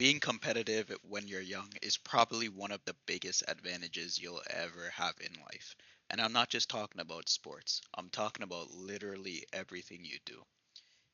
Being competitive when you're young is probably one of the biggest advantages you'll ever have in life. And I'm not just talking about sports, I'm talking about literally everything you do.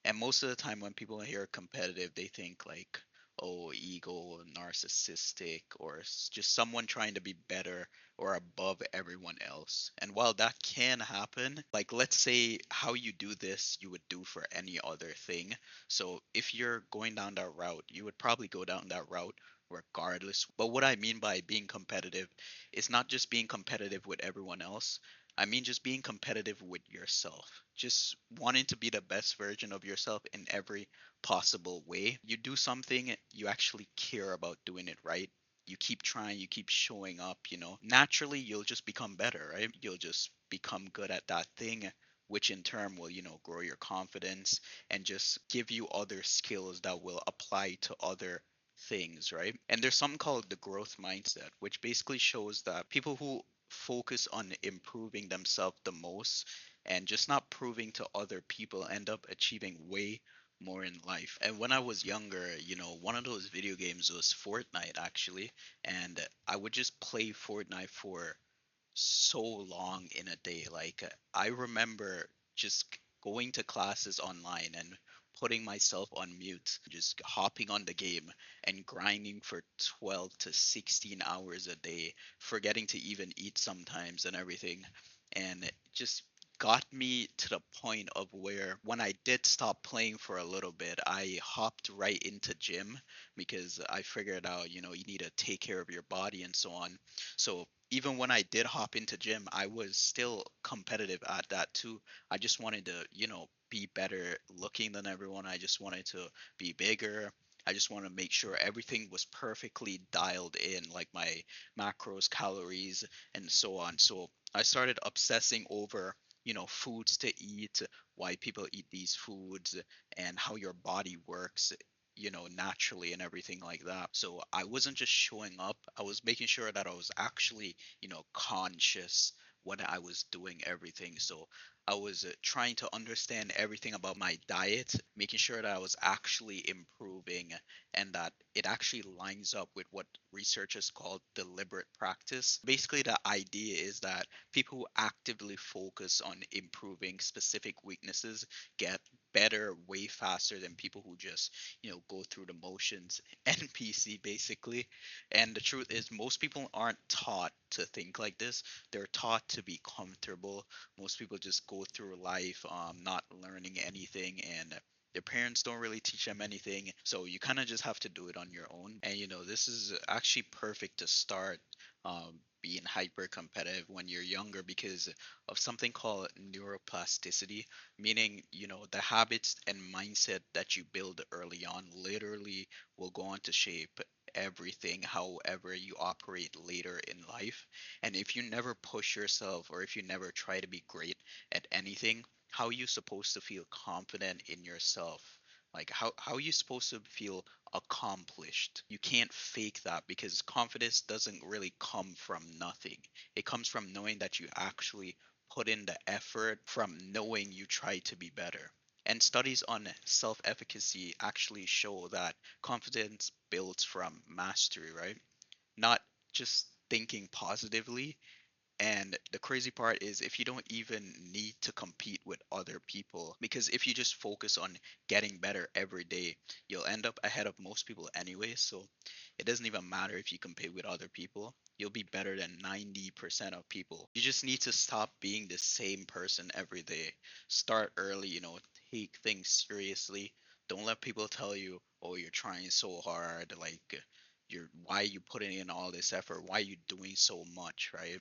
And most of the time, when people hear competitive, they think like, oh, ego, narcissistic, or just someone trying to be better or above everyone else. And while that can happen, like, let's say how you do this, you would do for any other thing. So if you're going down that route, you would probably go down that route regardless. But what I mean by being competitive is not just being competitive with everyone else. I mean, just being competitive with yourself, just wanting to be the best version of yourself in every possible way. You do something, you actually care about doing it right. You keep trying, you keep showing up, naturally you'll just become better, right? You'll just become good at that thing, which in turn will, grow your confidence and just give you other skills that will apply to other things, right? And there's something called the growth mindset, which basically shows that people who focus on improving themselves the most and just not proving to other people end up achieving way more in life. And when I was younger, one of those video games was Fortnite actually, and I would just play Fortnite for so long in a day. Like I remember just going to classes online and putting myself on mute, just hopping on the game and grinding for 12 to 16 hours a day, forgetting to even eat sometimes and everything. And it just got me to the point of where when I did stop playing for a little bit, I hopped right into gym because I figured out, you need to take care of your body and so on. So even when I did hop into gym, I was still competitive at that too. I just wanted to, be better looking than everyone. I just wanted to be bigger. I just want to make sure everything was perfectly dialed in, like my macros, calories, and so on. So I started obsessing over, foods to eat, why people eat these foods, and how your body works, naturally and everything like that. So I wasn't just showing up, I was making sure that I was actually, conscious when I was doing everything. So I was trying to understand everything about my diet, making sure that I was actually improving and that it actually lines up with what researchers call deliberate practice. Basically, the idea is that people who actively focus on improving specific weaknesses get better way faster than people who just go through the motions. NPC basically. And the truth is most people aren't taught to think like this. They're taught to be comfortable. Most people just go through life not learning anything, and their parents don't really teach them anything, so you kind of just have to do it on your own. And this is actually perfect to start being hyper competitive when you're younger because of something called neuroplasticity, meaning the habits and mindset that you build early on literally will go on to shape everything however you operate later in life. And if you never push yourself or if you never try to be great at anything, how are you supposed to feel confident in yourself? Like how are you supposed to feel accomplished? You can't fake that because confidence doesn't really come from nothing. It comes from knowing that you actually put in the effort, from knowing you try to be better. And studies on self efficacy actually show that confidence builds from mastery, right? Not just thinking positively. And the crazy part is if you don't even need to compete with other people, because if you just focus on getting better every day, you'll end up ahead of most people anyway. So it doesn't even matter if you compete with other people. You'll be better than 90% of people. You just need to stop being the same person every day. Start early, take things seriously. Don't let people tell you, oh, you're trying so hard. Like, why are you putting in all this effort? Why are you doing so much, right?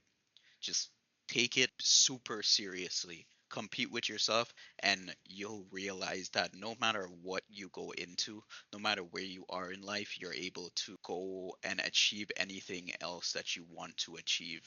Just take it super seriously. Compete with yourself, and you'll realize that no matter what you go into, no matter where you are in life, you're able to go and achieve anything else that you want to achieve.